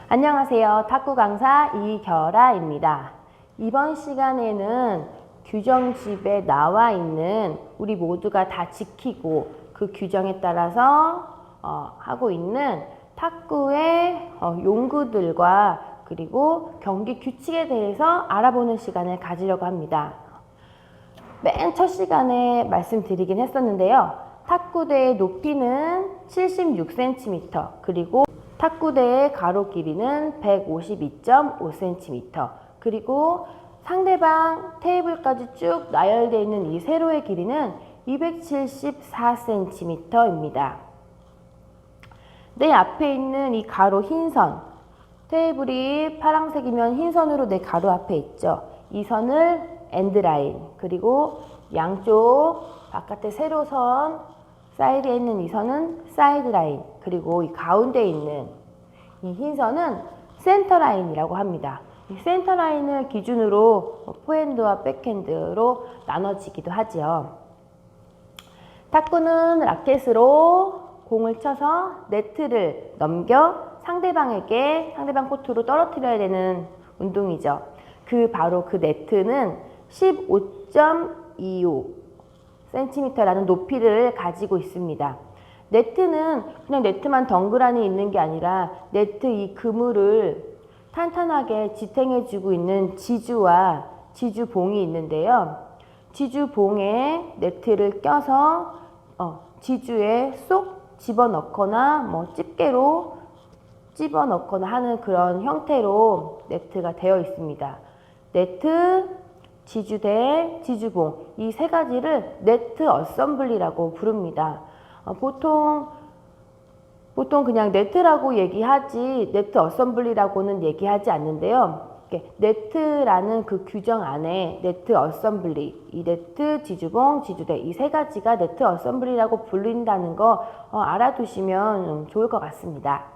안녕하세요. 탁구 강사 이결아입니다. 이번 시간에는 규정집에 나와 있는 우리 모두가 다 지키고 그 규정에 따라서 하고 있는 탁구의 용구들과 그리고 경기 규칙에 대해서 알아보는 시간을 가지려고 합니다. 맨 첫 시간에 말씀드리긴 했었는데요. 탁구대의 높이는 76cm, 그리고 탁구대의 가로 길이는 152.5cm, 그리고 상대방 테이블까지 쭉 나열되어 있는 이 세로의 길이는 274cm입니다. 내 앞에 있는 이 가로 흰선, 테이블이 파란색이면 흰선으로 내 가로 앞에 있죠. 이 선을 엔드라인, 그리고 양쪽 바깥에 세로선 사이드에 있는 이 선은 사이드라인, 그리고 이 가운데 있는 이 흰선은 센터라인이라고 합니다. 이 센터라인을 기준으로 포핸드와 백핸드로 나눠지기도 하죠. 탁구는 라켓으로 공을 쳐서 네트를 넘겨 상대방 코트로 떨어뜨려야 되는 운동이죠. 바로 그 네트는 15.25cm라는 높이를 가지고 있습니다. 네트는 그냥 네트만 덩그러니 있는 게 아니라 네트 이 그물을 탄탄하게 지탱해주고 있는 지주와 지주봉이 있는데요. 지주봉에 네트를 껴서 지주에 쏙 집어넣거나 집게로 집어넣거나 하는 그런 형태로 네트가 되어 있습니다. 네트, 지주대, 지주봉, 이 세 가지를 네트 어셈블리라고 부릅니다. 보통 그냥 네트라고 얘기하지 네트 어셈블리라고는 얘기하지 않는데요. 네트라는 그 규정 안에 네트 어셈블리, 이 네트, 지주봉, 지주대 이 세 가지가 네트 어셈블리라고 불린다는 거 알아두시면 좋을 것 같습니다.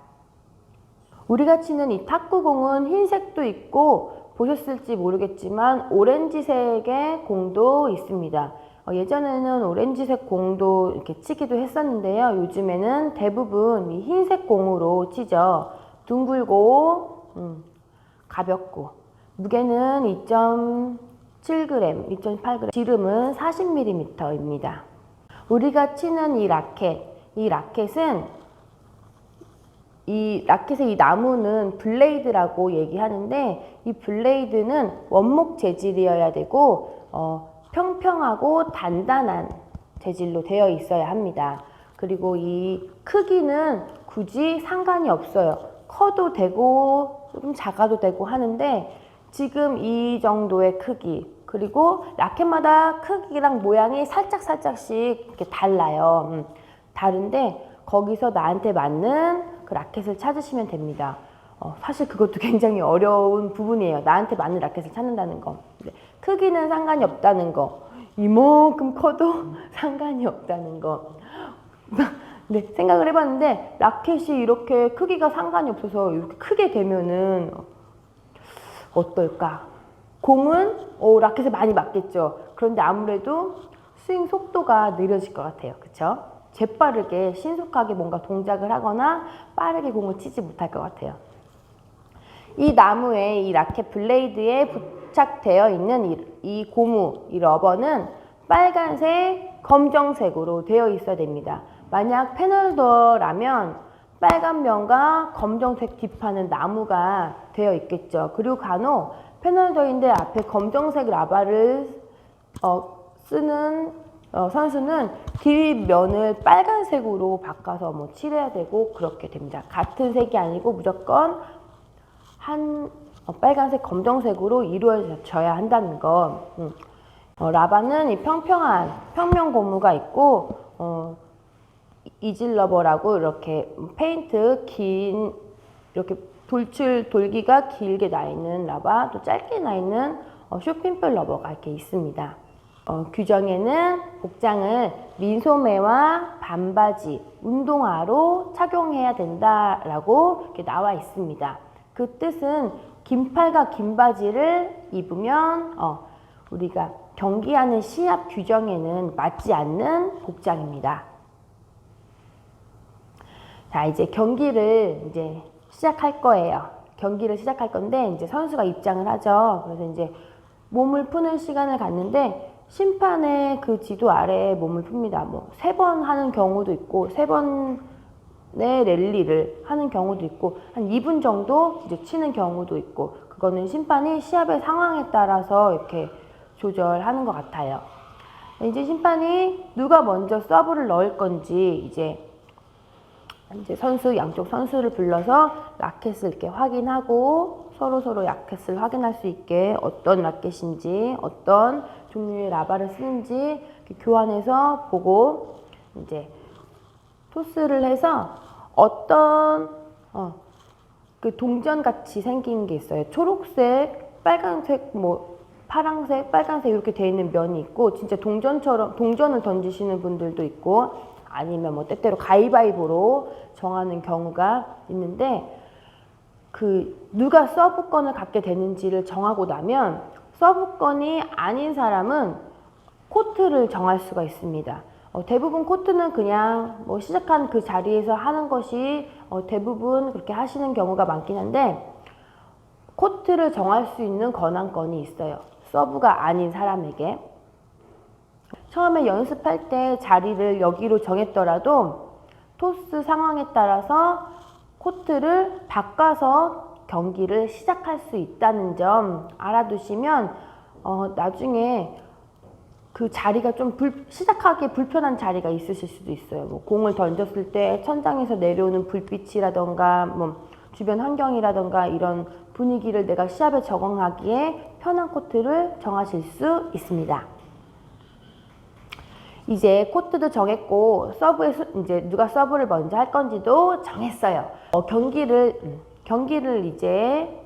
우리가 치는 이 탁구공은 흰색도 있고 보셨을지 모르겠지만 오렌지색의 공도 있습니다. 예전에는 오렌지색 공도 이렇게 치기도 했었는데요. 요즘에는 대부분 이 흰색 공으로 치죠. 둥글고 가볍고 무게는 2.7g, 2.8g, 지름은 40mm입니다. 우리가 치는 이 라켓은 이 라켓의 이 나무는 블레이드라고 얘기하는데 이 블레이드는 원목 재질이어야 되고 평평하고 단단한 재질로 되어 있어야 합니다. 그리고 이 크기는 굳이 상관이 없어요. 커도 되고 좀 작아도 되고 하는데 지금 이 정도의 크기, 그리고 라켓마다 크기랑 모양이 살짝씩 이렇게 달라요. 다른데 거기서 나한테 맞는 그 라켓을 찾으시면 됩니다. 사실 그것도 굉장히 어려운 부분이에요. 나한테 맞는 라켓을 찾는다는 거. 크기는 상관이 없다는 거. 이만큼 커도 상관이 없다는 거. 네, 생각을 해봤는데 라켓이 이렇게 크기가 상관이 없어서 이렇게 크게 되면은 어떨까? 공은 라켓에 많이 맞겠죠. 그런데 아무래도 스윙 속도가 느려질 것 같아요. 그쵸? 재빠르게 신속하게 뭔가 동작을 하거나 빠르게 공을 치지 못할 것 같아요. 이 나무에 이 라켓 블레이드에 부착되어 있는 이 고무, 이 러버는 빨간색, 검정색으로 되어 있어야 됩니다. 만약 패널더라면 빨간 면과 검정색 뒷판은 나무가 되어 있겠죠. 그리고 간혹 패널더인데 앞에 검정색 라바를 쓰는 선수는 뒷면을 빨간색으로 바꿔서 칠해야 되고 그렇게 됩니다. 같은 색이 아니고 무조건 빨간색, 검정색으로 이루어져야 한다는 거. 라바는 이 평평한 평면 고무가 있고 이질러버라고 이렇게 페인트 긴 이렇게 돌기가 길게 나 있는 라바, 또 짧게 나 있는 쇼핑볼 러버가 이렇게 있습니다. 규정에는 복장을 민소매와 반바지, 운동화로 착용해야 된다라고 이렇게 나와 있습니다. 그 뜻은 긴 팔과 긴 바지를 입으면 우리가 경기하는 시합 규정에는 맞지 않는 복장입니다. 자, 이제 경기를 이제 시작할 거예요. 경기를 시작할 건데 이제 선수가 입장을 하죠. 그래서 이제 몸을 푸는 시간을 갖는데 심판의 그 지도 아래에 몸을 풉니다. 뭐 3번 하는 경우도 있고 3번의 랠리를 하는 경우도 있고 한 2분 정도 이제 치는 경우도 있고 그거는 심판이 시합의 상황에 따라서 이렇게 조절하는 것 같아요. 이제 심판이 누가 먼저 서브를 넣을 건지 이제 양쪽 선수를 불러서 라켓을 이렇게 확인하고 서로 라켓을 확인할 수 있게 어떤 라켓인지 어떤 종류의 라바를 쓰는지 이렇게 교환해서 보고 이제 토스를 해서 어떤 그 동전 같이 생긴 게 있어요. 초록색, 빨간색, 뭐 파랑색, 빨간색 이렇게 되어 있는 면이 있고 진짜 동전처럼 동전을 던지시는 분들도 있고 아니면 뭐 때때로 가위바위보로 정하는 경우가 있는데 그 누가 서브권을 갖게 되는지를 정하고 나면 서브권이 아닌 사람은 코트를 정할 수가 있습니다. 대부분 코트는 그냥 뭐 시작한 그 자리에서 하는 것이 대부분 그렇게 하시는 경우가 많긴 한데 코트를 정할 수 있는 권한권이 있어요. 서브가 아닌 사람에게. 처음에 연습할 때 자리를 여기로 정했더라도 토스 상황에 따라서 코트를 바꿔서 경기를 시작할 수 있다는 점 알아두시면 나중에 그 자리가 좀 시작하기 불편한 자리가 있으실 수도 있어요. 뭐 공을 던졌을 때 천장에서 내려오는 불빛이라던가 뭐 주변 환경이라던가 이런 분위기를 내가 시합에 적응하기에 편한 코트를 정하실 수 있습니다. 이제 코트도 정했고 이제 누가 서브를 먼저 할 건지도 정했어요. 경기를 이제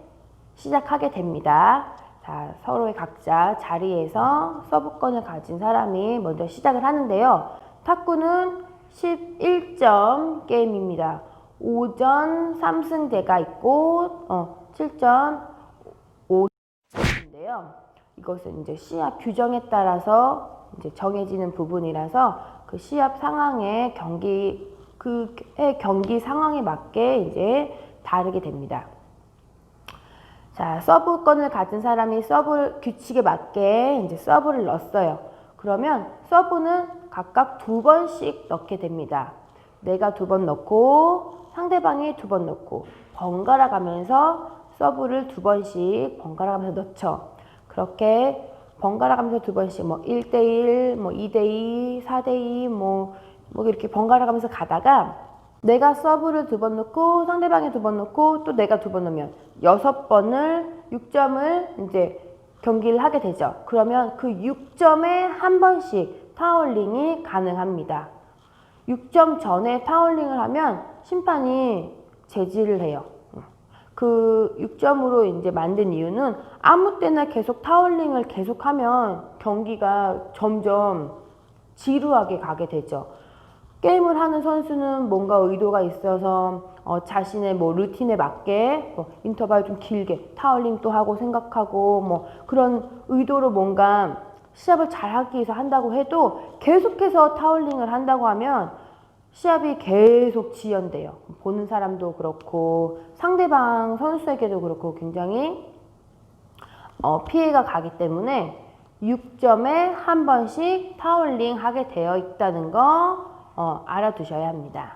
시작하게 됩니다. 자, 서로의 각자 자리에서 서브권을 가진 사람이 먼저 시작을 하는데요. 탁구는 11점 게임입니다. 5전 3승제가 있고 7전 5승인데요. 이것은 이제 시합 규정에 따라서 이제 정해지는 부분이라서 그 시합 상황에 경기 상황에 맞게 이제 다르게 됩니다. 자, 서브권을 가진 사람이 서브 규칙에 맞게 이제 서브를 넣었어요. 그러면 서브는 각각 2번씩 넣게 됩니다. 내가 2번 넣고 상대방이 2번 넣고 번갈아 가면서 서브를 2번씩 번갈아 가면서 넣죠. 그렇게 번갈아 가면서 2번씩 뭐 1대1, 뭐 2대2, 4대2 뭐 이렇게 번갈아 가면서 가다가 내가 서브를 2번 넣고 상대방이 2번 넣고 또 내가 2번 넣으면 6점을 이제 경기를 하게 되죠. 그러면 그 6점에 한 번씩 타올링이 가능합니다. 6점 전에 타올링을 하면 심판이 제지를 해요. 그 6점으로 이제 만든 이유는 아무 때나 계속 타올링을 계속하면 경기가 점점 지루하게 가게 되죠. 게임을 하는 선수는 뭔가 의도가 있어서 자신의 뭐 루틴에 맞게 인터벌 좀 길게 타올링 또 하고 생각하고 뭐 그런 의도로 뭔가 시합을 잘하기 위해서 한다고 해도 계속해서 타올링을 한다고 하면 시합이 계속 지연돼요. 보는 사람도 그렇고 상대방 선수에게도 그렇고 굉장히 피해가 가기 때문에 6점에 한 번씩 타올링 하게 되어 있다는 거 알아두셔야 합니다.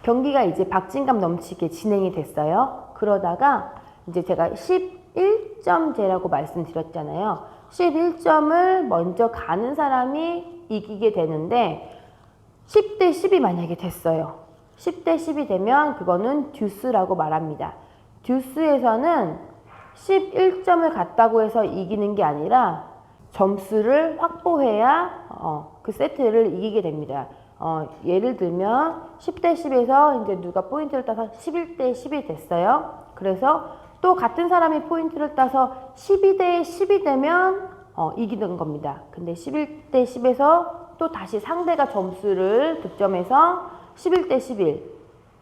경기가 이제 박진감 넘치게 진행이 됐어요. 그러다가 이제 제가 11점제라고 말씀드렸잖아요. 11점을 먼저 가는 사람이 이기게 되는데 10대 10이 만약에 됐어요. 10대 10이 되면 그거는 듀스라고 말합니다. 듀스에서는 11점을 갔다고 해서 이기는 게 아니라 점수를 확보해야 그 세트를 이기게 됩니다. 예를 들면 10대 10에서 이제 누가 포인트를 따서 11대 10이 됐어요. 그래서 또 같은 사람이 포인트를 따서 12대 10이 되면 이기는 겁니다. 근데 11대 10에서 또 다시 상대가 점수를 득점해서 11대 11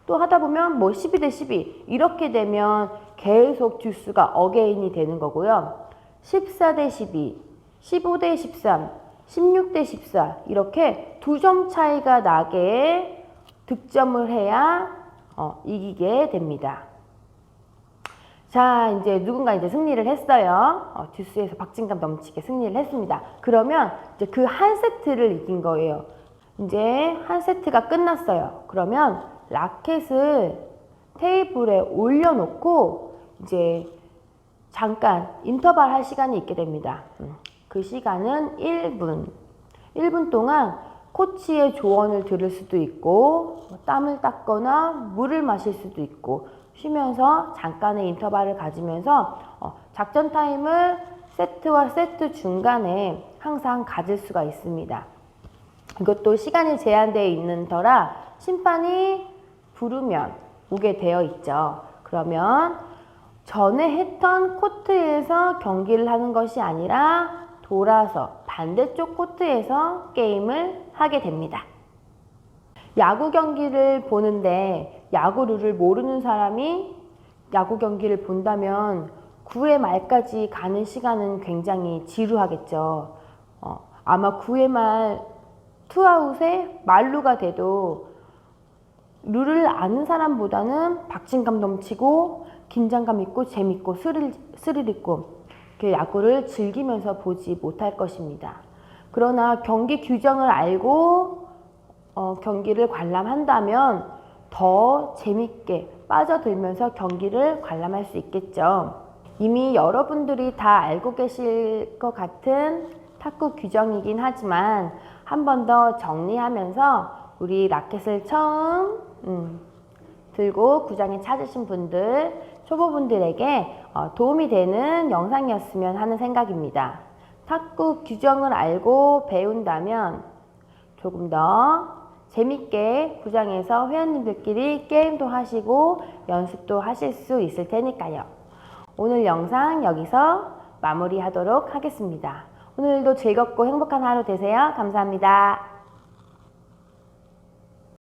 또 하다 보면 뭐 12대 12 이렇게 되면 계속 듀스가 어게인이 되는 거고요. 14대 12, 15대 13, 16대 14 이렇게 2점 차이가 나게 득점을 해야 이기게 됩니다. 자, 이제 누군가 이제 승리를 했어요. 듀스에서 박진감 넘치게 승리를 했습니다. 그러면 이제 그 한 세트를 이긴 거예요. 이제 한 세트가 끝났어요. 그러면 라켓을 테이블에 올려놓고 이제 잠깐 인터벌 할 시간이 있게 됩니다. 그 시간은 1분. 1분 동안 코치의 조언을 들을 수도 있고 땀을 닦거나 물을 마실 수도 있고 쉬면서 잠깐의 인터벌을 가지면서 작전 타임을 세트와 세트 중간에 항상 가질 수가 있습니다. 이것도 시간이 제한되어 있는 터라 심판이 부르면 오게 되어 있죠. 그러면 전에 했던 코트에서 경기를 하는 것이 아니라 돌아서 반대쪽 코트에서 게임을 하게 됩니다. 야구 경기를 보는데 야구 룰을 모르는 사람이 야구 경기를 본다면 9회 말까지 가는 시간은 굉장히 지루하겠죠. 아마 9회 말 투아웃에 만루가 돼도 룰을 아는 사람보다는 박진감 넘치고 긴장감 있고 재밌고 스릴 있고 야구를 즐기면서 보지 못할 것입니다. 그러나 경기 규정을 알고 경기를 관람한다면 더 재밌게 빠져들면서 경기를 관람할 수 있겠죠. 이미 여러분들이 다 알고 계실 것 같은 탁구 규정이긴 하지만 한 번 더 정리하면서 우리 라켓을 처음 들고 구장에 찾으신 분들, 초보분들에게 도움이 되는 영상이었으면 하는 생각입니다. 탁구 규정을 알고 배운다면 조금 더 재밌게 구장에서 회원님들끼리 게임도 하시고 연습도 하실 수 있을 테니까요. 오늘 영상 여기서 마무리하도록 하겠습니다. 오늘도 즐겁고 행복한 하루 되세요. 감사합니다.